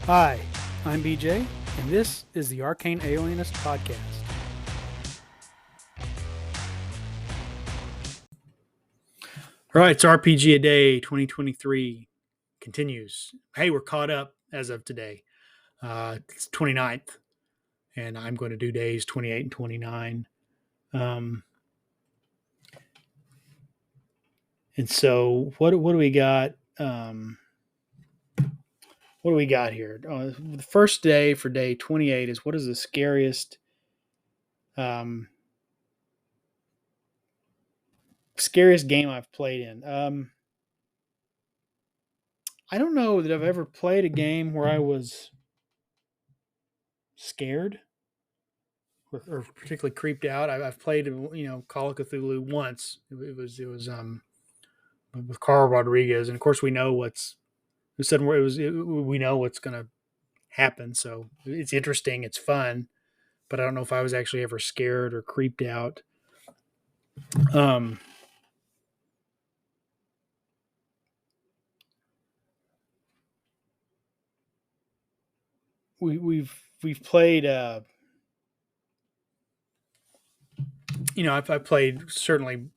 Hi, I'm BJ, and this is the Arcane Alienist Podcast. All right, it's RPG a Day 2023 continues. Hey, we're caught up as of today. It's 29th, and I'm going to do days 28 and 29. Um, and so, what do we got? What do we got here? The first day for day 28 is what is the um, scariest game I've played in? I don't know that I've ever played a game where I was scared or particularly creeped out. I've played, Call of Cthulhu once. It was with Carl Rodriguez, and of course we know we know what's going to happen. So it's interesting, it's fun, but I don't know if I was actually ever scared or creeped out. Um, we've played. I've played certainly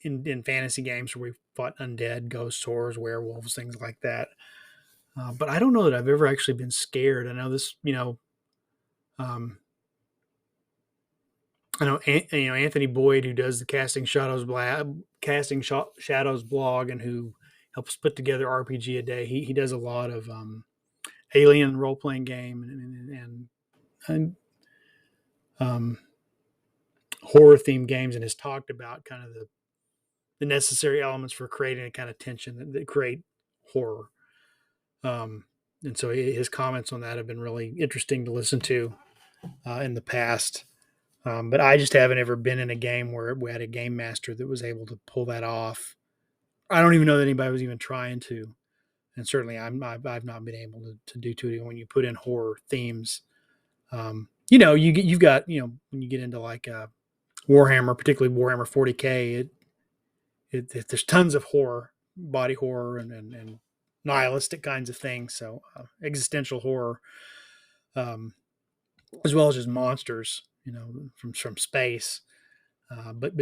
in fantasy games where we've fought undead, ghosts, horrors, werewolves, things like that. But I don't know that I've ever actually been scared. I know this, um, I know, Anthony Boyd, who does the Casting Shadows blog, and who helps put together RPG a Day. He does a lot of alien role playing game and um, horror themed games, and has talked about kind of the necessary elements for creating a kind of tension that create horror. Um, and so his comments on that have been really interesting to listen to in the past. But I just haven't ever been in a game where we had a game master that was able to pull that off. I don't even know that anybody was even trying to, and certainly I've not been able to do to it when you put in horror themes. You've got when you get into like Warhammer, particularly Warhammer 40K, there's tons of horror, body horror, and nihilistic kinds of things. So existential horror, um, as well as just monsters, from space. But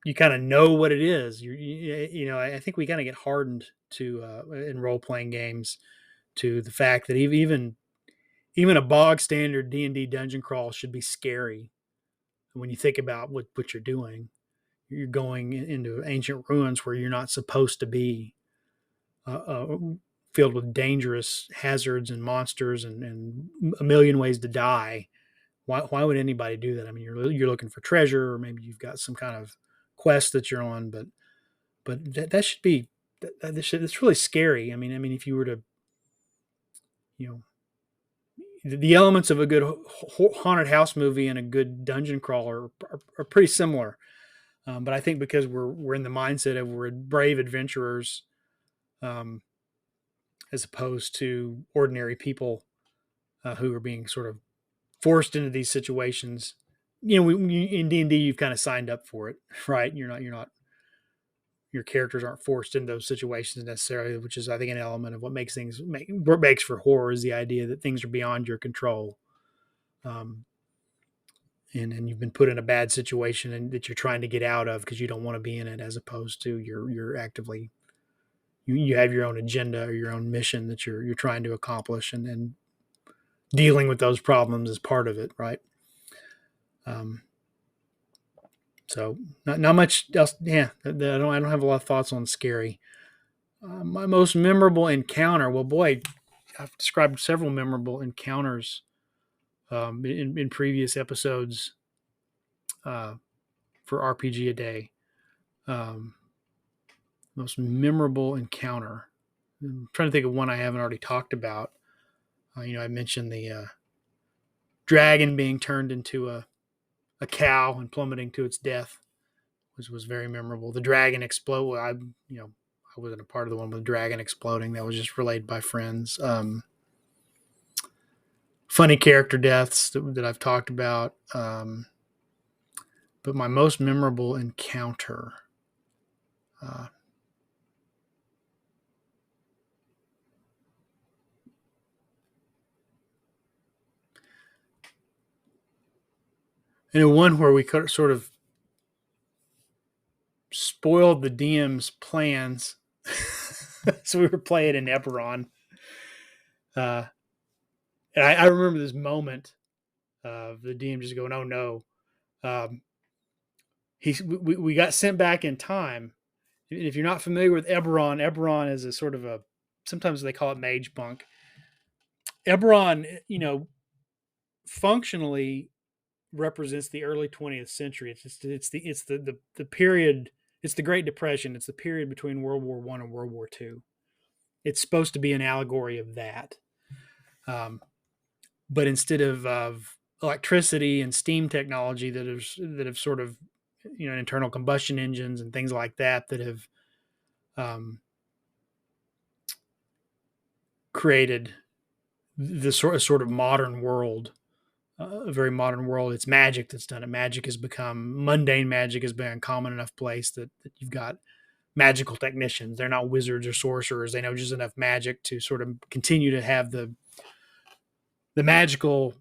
you kind of know what it is. I think we kind of get hardened to in role playing games to the fact that even a bog standard D&D dungeon crawl should be scary when you think about what you're doing. You're going into ancient ruins where you're not supposed to be, filled with dangerous hazards and monsters and a million ways to die. Why would anybody do that? I mean, you're looking for treasure, or maybe you've got some kind of quest that you're on, but that should be it's really scary. I mean, if you were to, you know, the elements of a good haunted house movie and a good dungeon crawler are pretty similar. But I think because we're in the mindset of we're brave adventurers, um, as opposed to ordinary people who are being sort of forced into these situations. In D&D, you've kind of signed up for it, right? You're not your characters aren't forced into those situations necessarily, which is, I think, an element of what makes for horror is the idea that things are beyond your control, um, and you've been put in a bad situation and that you're trying to get out of because you don't want to be in it, as opposed to you're actively you have your own agenda or your own mission that you're trying to accomplish, and dealing with those problems is part of it, right? Um, so not much else. Yeah, I don't have a lot of thoughts on scary. My most memorable encounter. Well, boy, I've described several memorable encounters in previous episodes uh, for RPG a Day. Um, Most memorable encounter. I'm trying to think of one I haven't already talked about. I mentioned the dragon being turned into a cow and plummeting to its death, which was very memorable. The dragon explode. I wasn't a part of the one with the dragon exploding. That was just relayed by friends. Funny character deaths that I've talked about. But my most memorable encounter. Uh, And in one where we could sort of spoiled the DM's plans. So we were playing in Eberron. Uh, and I remember this moment of the DM just going, "Oh no!" Um, we got sent back in time. If you're not familiar with Eberron, Eberron is a sort of a, sometimes they call it mage bunk. Eberron, functionally represents the early 20th century. It's the period. It's the Great Depression. It's the period between World War I and World War II. It's supposed to be an allegory of that. But instead of electricity and steam technology that have sort of, internal combustion engines and things like that have created the sort of modern world, a very modern world. It's magic that's done it. Magic has become mundane. Magic has been a common enough place that you've got magical technicians. They're not wizards or sorcerers. They know just enough magic to sort of continue to have the magical,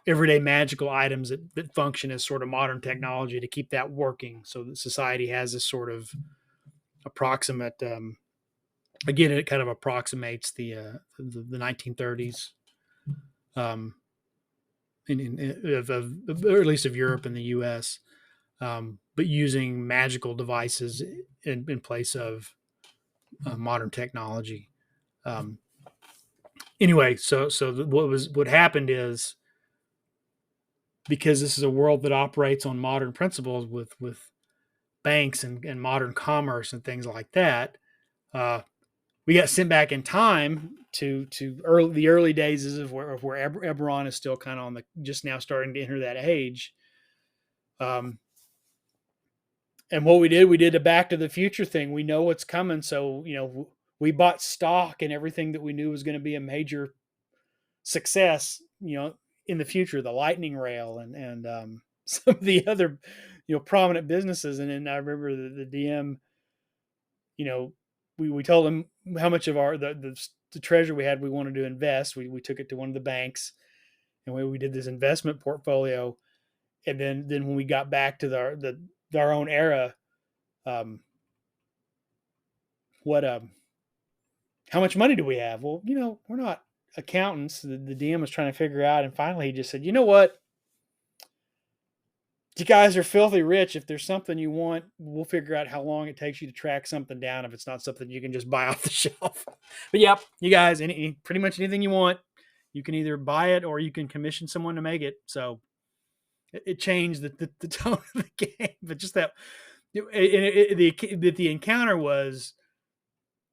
everyday magical items that function as sort of modern technology to keep that working, so that society has this sort of approximate. Again, it kind of approximates the 1930s, or at least of Europe and the U.S., but using magical devices in place of modern technology. Anyway, so what happened is, because this is a world that operates on modern principles with banks and modern commerce and things like that, we got sent back in time to the early days of where Eberron is still kind of on the, just now starting to enter that age. And what we did a Back to the Future thing. We know what's coming, so we bought stock in everything that we knew was going to be a major success, in the future, the lightning rail and some of the other, prominent businesses. And then I remember the DM, we told him how much of the treasure we had we wanted to invest. We took it to one of the banks, and we did this investment portfolio. And then when we got back to our own era, what how much money do we have? Well, we're not accountants. The DM was trying to figure out, and finally he just said, "You know what? You guys are filthy rich. If there's something you want, we'll figure out how long it takes you to track something down if it's not something you can just buy off the shelf." But yep, you guys, pretty much anything you want, you can either buy it or you can commission someone to make it. So it changed the tone of the game. But just that, the encounter was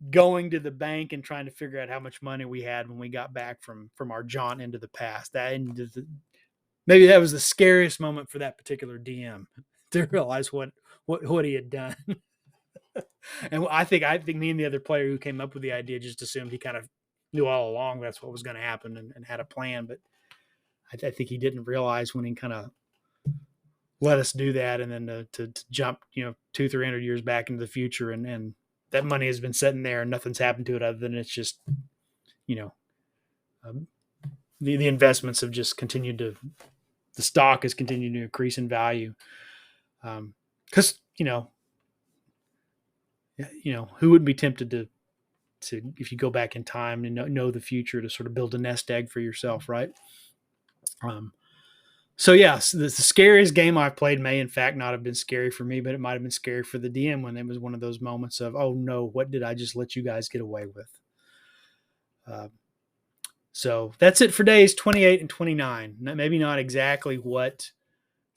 going to the bank and trying to figure out how much money we had when we got back from our jaunt into the past. Maybe that was the scariest moment for that particular DM, to realize what he had done. And I think me and the other player who came up with the idea just assumed he kind of knew all along that's what was going to happen and had a plan. But I think he didn't realize when he kind of let us do that, and then to jump 200-300 years back into the future, and that money has been sitting there and nothing's happened to it other than it's just the investments have just continued to, the stock has continued to increase in value. Because who wouldn't be tempted to if you go back in time and know the future, to sort of build a nest egg for yourself, right? So yes, the scariest game I've played may in fact not have been scary for me, but it might have been scary for the DM when it was one of those moments of, oh no, what did I just let you guys get away with? So that's it for days 28 and 29. Maybe not exactly what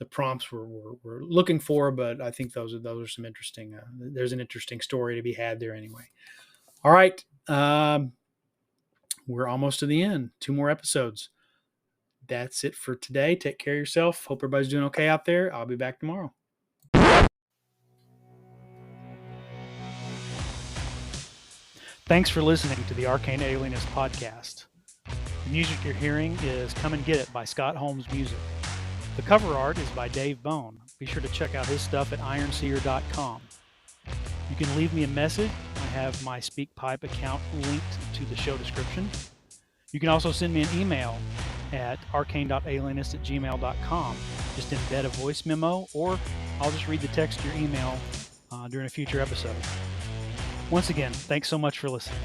the prompts were looking for, but I think those are some interesting. There's an interesting story to be had there anyway. All right, we're almost to the end. 2 more episodes. That's it for today. Take care of yourself. Hope everybody's doing okay out there. I'll be back tomorrow. Thanks for listening to the Arcane Alienist podcast. The music you're hearing is Come and Get It by Scott Holmes Music. The cover art is by Dave Bone. Be sure to check out his stuff at ironseer.com. You can leave me a message. I have my SpeakPipe account linked to the show description. You can also send me an email at arcane.alienist@gmail.com just embed a voice memo, or I'll just read the text to your email during a future episode. Once again, thanks so much for listening.